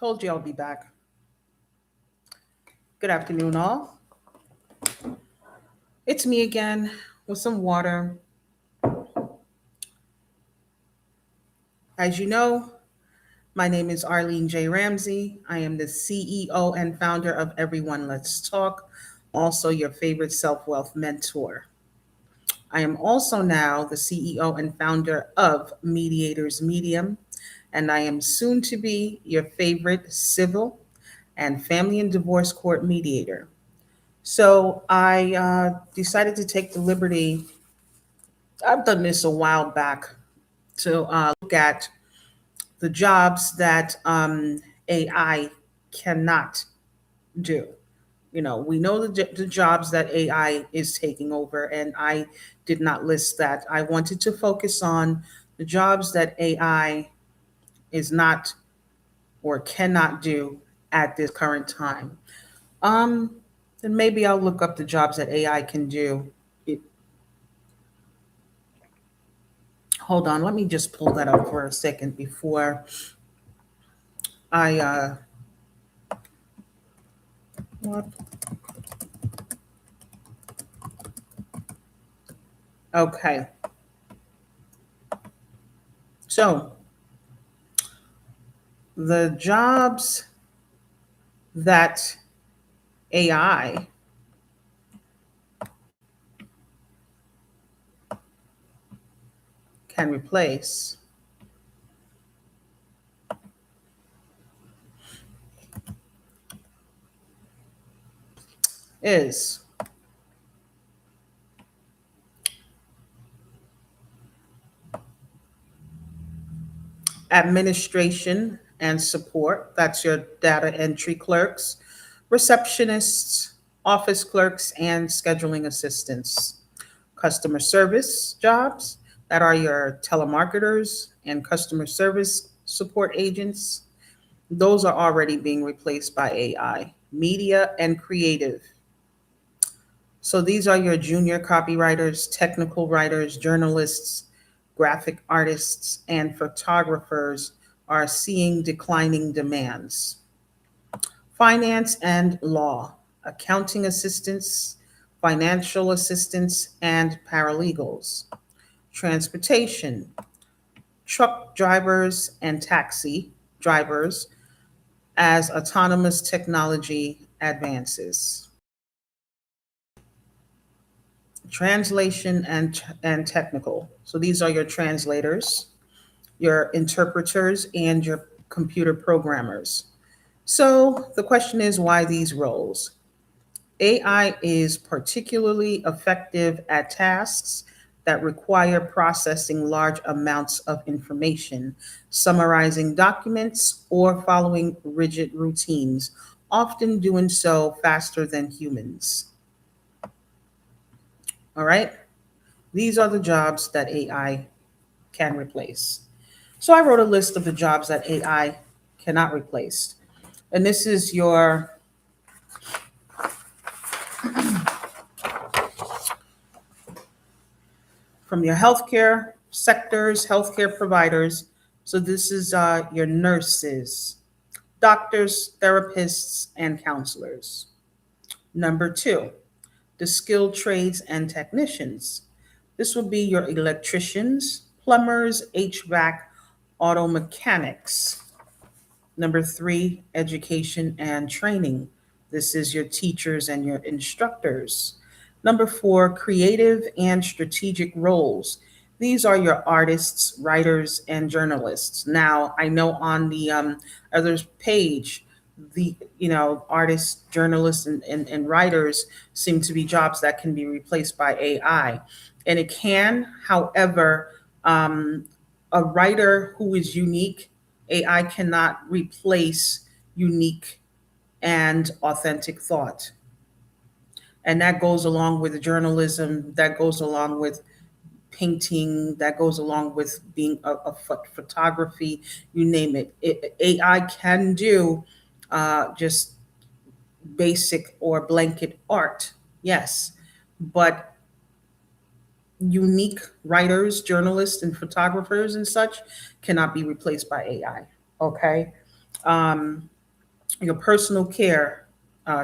Told you I'll be back. Good afternoon, all. It's me again with some water. As you know, my name is Arlene J. Ramsey. I am the CEO and founder of Everyone Let's Talk, also your favorite self wealth mentor. I am also now the CEO and founder of Mediators Medium, and I am soon to be your favorite civil and family and divorce court mediator. So I decided to take the liberty. I've done this a while back to look at the jobs that AI cannot do. We know the jobs that AI is taking over, and I did not list that. I wanted to focus on the jobs that AI is not or cannot do at this current time. Um, then maybe I'll look up the jobs that AI can do. It, Hold on, let me just pull that up for a second before I. What? Okay, so the jobs that AI can replace is administration and support. That's your data entry clerks, receptionists, office clerks, and scheduling assistants. Customer service jobs, that are your telemarketers and customer service support agents. Those are already being replaced by AI. Media and creative. So these are your junior copywriters, technical writers, journalists, graphic artists, and photographers are seeing declining demands. Finance and law, accounting assistants, financial assistants, and paralegals. Transportation, truck drivers and taxi drivers as autonomous technology advances. Translation and technical. So these are your translators, your interpreters, and your computer programmers. So the question is, why these roles? AI is particularly effective at tasks that require processing large amounts of information, summarizing documents, or following rigid routines, often doing so faster than humans. All right? These are the jobs that AI can replace. So I wrote a list of the jobs that AI cannot replace. And this is from your healthcare sectors, healthcare providers. So this is your nurses, doctors, therapists, and counselors. Number two, the skilled trades and technicians. This will be your electricians, plumbers, HVAC, auto mechanics. Number three, education and training. This is your teachers and your instructors. Number four, creative and strategic roles. These are your artists, writers, and journalists. Now, I know on the other page, the artists, journalists, and writers seem to be jobs that can be replaced by AI, and it can. However, a writer who is unique, AI cannot replace unique and authentic thought. And that goes along with journalism, that goes along with painting, that goes along with being photography, you name it. AI can do just basic or blanket art, yes, but unique writers, journalists, and photographers and such cannot be replaced by AI. Okay. your personal care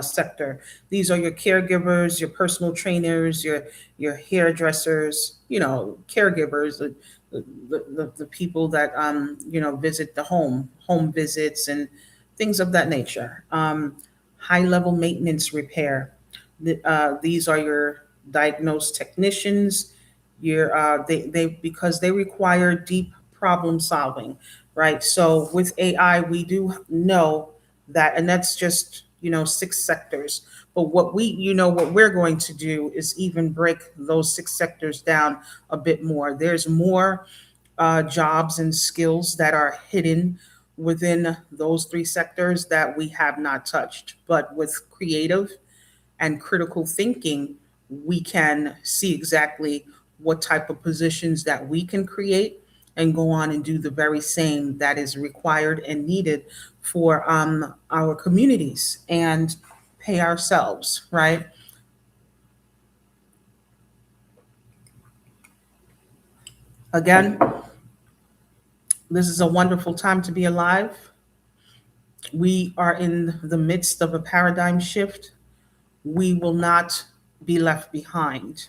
sector. These are your caregivers, your personal trainers, your hairdressers, caregivers, the people that visit the home visits and things of that nature. High level maintenance repair. These are your diagnosed technicians. They because they require deep problem solving, right? So with AI, we do know that, and that's just six sectors. But what we're going to do is even break those six sectors down a bit more. There's more jobs and skills that are hidden within those three sectors that we have not touched. But with creative and critical thinking, we can see exactly what type of positions that we can create and go on and do the very same that is required and needed for our communities and pay ourselves, right? Again, this is a wonderful time to be alive. We are in the midst of a paradigm shift. We will not be left behind.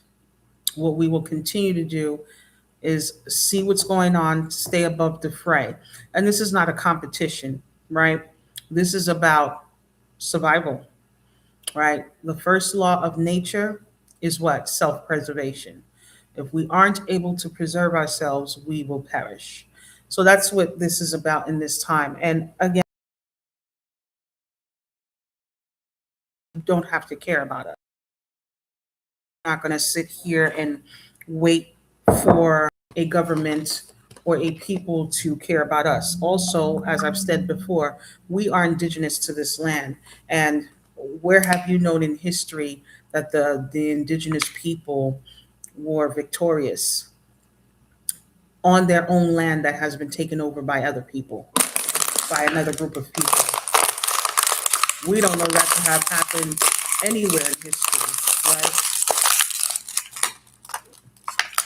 What we will continue to do is see what's going on, stay above the fray. And this is not a competition, right? This is about survival, right? The first law of nature is what? Self preservation. If we aren't able to preserve ourselves, we will perish. So that's what this is about in this time. And again, you don't have to care about us. I'm not going to sit here and wait for a government or a people to care about us. Also, as I've said before, we are indigenous to this land. And where have you known in history that the indigenous people were victorious on their own land that has been taken over by other people, by another group of people? We don't know that to have happened anywhere in history, right?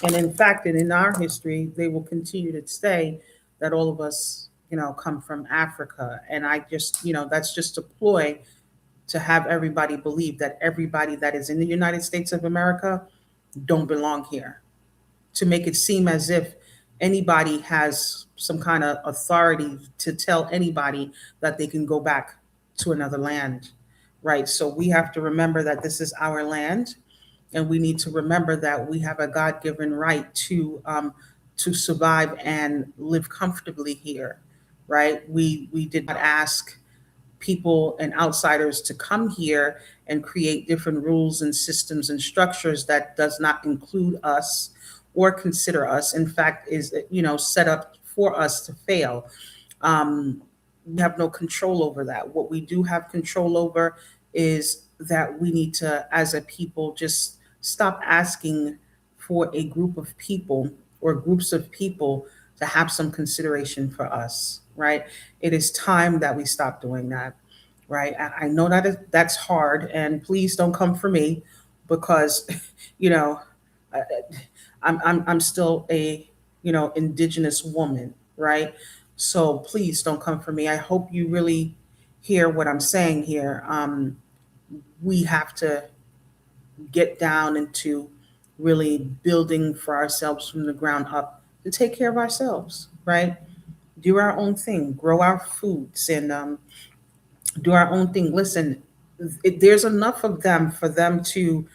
And in fact, and in our history, they will continue to say that all of us, come from Africa. And I just, that's just a ploy to have everybody believe that everybody that is in the United States of America don't belong here, to make it seem as if anybody has some kind of authority to tell anybody that they can go back to another land, right? So we have to remember that this is our land, and we need to remember that we have a God-given right to survive and live comfortably here, right? We did not ask people and outsiders to come here and create different rules and systems and structures that does not include us or consider us. In fact, is set up for us to fail. We have no control over that. What we do have control over is that we need to, as a people, just stop asking for a group of people or groups of people to have some consideration for us, right? It is time that we stop doing that, right? I know that's hard, and please don't come for me because, you know, I, I'm still a indigenous woman, right? So please don't come for me. I hope you really hear what I'm saying here. We have to get down into really building for ourselves from the ground up to take care of ourselves, right? Do our own thing, grow our foods, and do our own thing. Listen, there's enough of them for them to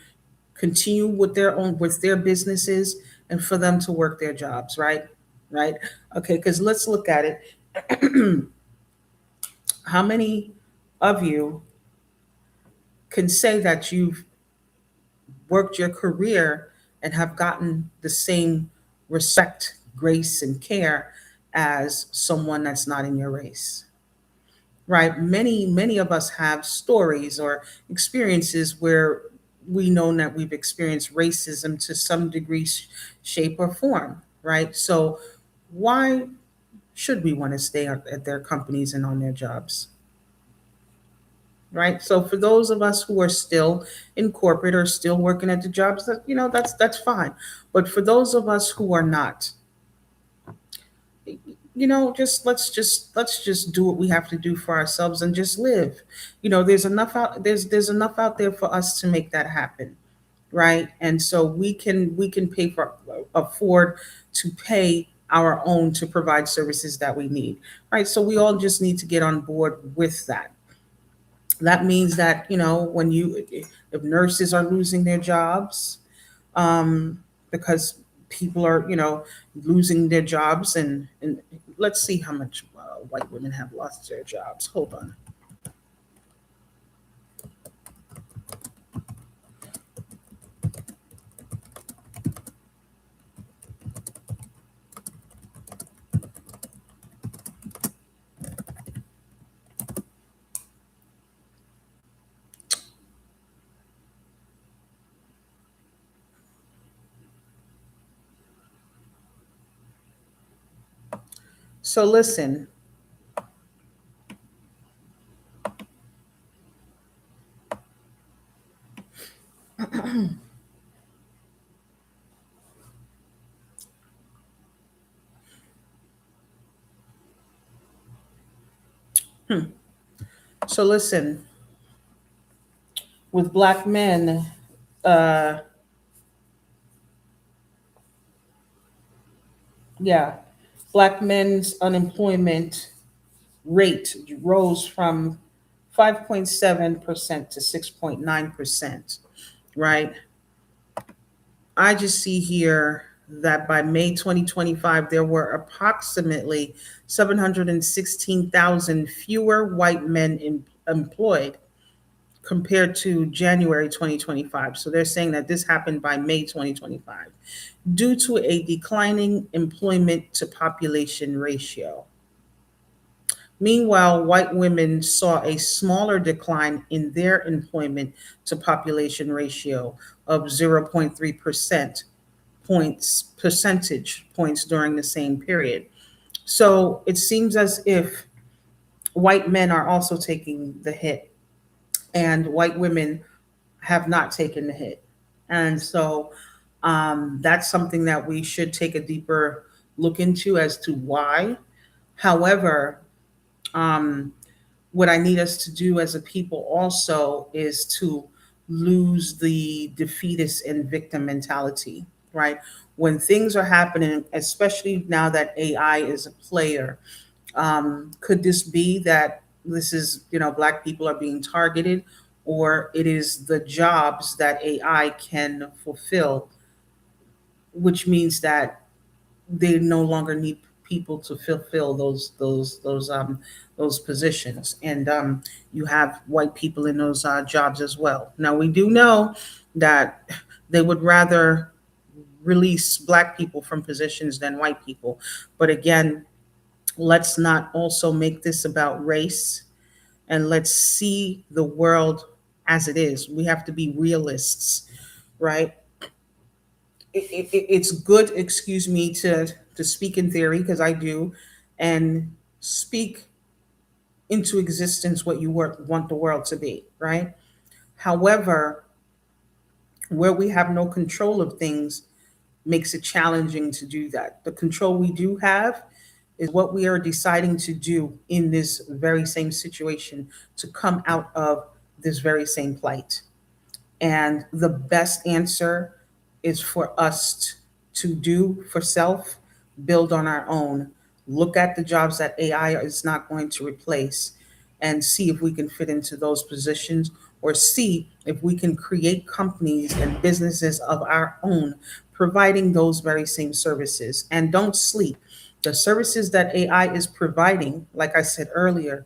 continue with their businesses and for them to work their jobs, right? Right? Okay, because let's look at it. How many of you can say that you've worked your career and have gotten the same respect, grace, and care as someone that's not in your race? Right? Many of us have stories or experiences where we know that we've experienced racism to some degree, shape, or form, right? So why should we want to stay at their companies and on their jobs, right? So for those of us who are still in corporate or still working at the jobs, that's fine. But for those of us who are not, just let's just do what we have to do for ourselves and just live. There's enough out there for us to make that happen, right? And so we can pay for afford to pay our own to provide services that we need, right? So we all just need to get on board with that. That means that when you if nurses are losing their jobs, because people are losing their jobs, and let's see how much white women have lost their jobs. Hold on. So listen. So listen, with black men, uh yeah, black men's unemployment rate rose from 5.7% to 6.9%, right? I just see here that by May 2025, there were approximately 716,000 fewer white men employed compared to January 2025. So they're saying that this happened by May 2025 due to a declining employment to population ratio. Meanwhile, white women saw a smaller decline in their employment to population ratio of 0.3% percentage points during the same period. So it seems as if white men are also taking the hit and white women have not taken the hit. And so that's something that we should take a deeper look into as to why. However, um, what I need us to do as a people also is to lose the defeatist and victim mentality, right? When things are happening, especially now that AI is a player, could this be that this is, Black people are being targeted, or it is the jobs that AI can fulfill, which means that they no longer need people to fulfill those positions, and you have white people in those jobs as well. Now we do know that they would rather release Black people from positions than white people, but again, let's not also make this about race, and let's see the world as it is. We have to be realists, right? It's good, excuse me, to speak in theory, because I do, and speak into existence what you want the world to be, right? However, where we have no control of things makes it challenging to do that. The control we do have is what we are deciding to do in this very same situation to come out of this very same plight. And the best answer is for us to do for self, build on our own, look at the jobs that AI is not going to replace, and see if we can fit into those positions, or see if we can create companies and businesses of our own providing those very same services. And don't sleep. The services that AI is providing, like I said earlier,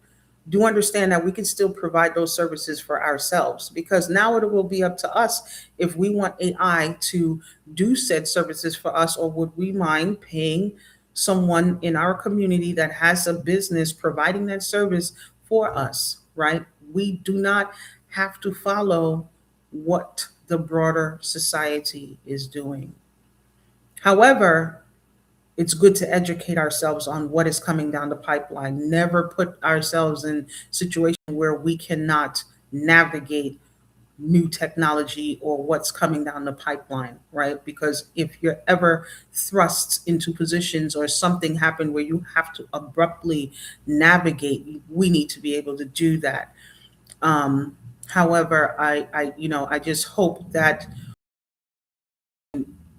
do understand that we can still provide those services for ourselves, because now it will be up to us if we want AI to do said services for us, or would we mind paying someone in our community that has a business providing that service for us, right? We do not have to follow what the broader society is doing. However, it's good to educate ourselves on what is coming down the pipeline. Never put ourselves in a situation where we cannot navigate new technology or what's coming down the pipeline, right? Because if you're ever thrust into positions or something happened where you have to abruptly navigate, we need to be able to do that. Um, However, I just hope that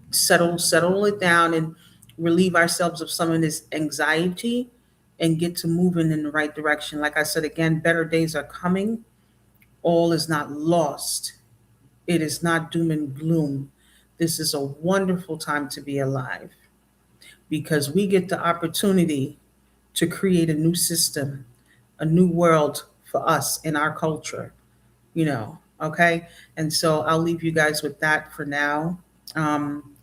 settle it down and relieve ourselves of some of this anxiety and get to moving in the right direction. Like I said again, better days are coming. All is not lost. It is not doom and gloom. This is a wonderful time to be alive because we get the opportunity to create a new system, a new world for us in our culture, okay? And so I'll leave you guys with that for now. Um,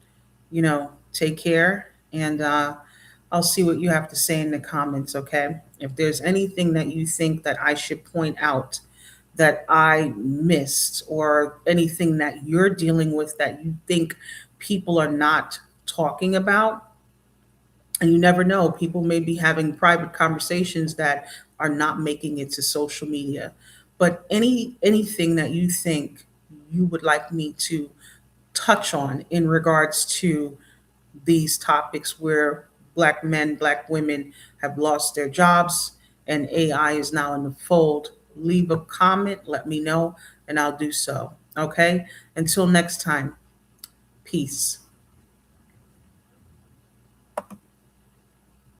take care, and I'll see what you have to say in the comments, okay? If there's anything that you think that I should point out that I missed, or anything that you're dealing with that you think people are not talking about, and you never know, people may be having private conversations that are not making it to social media. But anything that you think you would like me to touch on in regards to these topics where Black men, Black women have lost their jobs and AI is now in the fold, leave a comment, let me know, and I'll do so. Okay? Until next time, peace.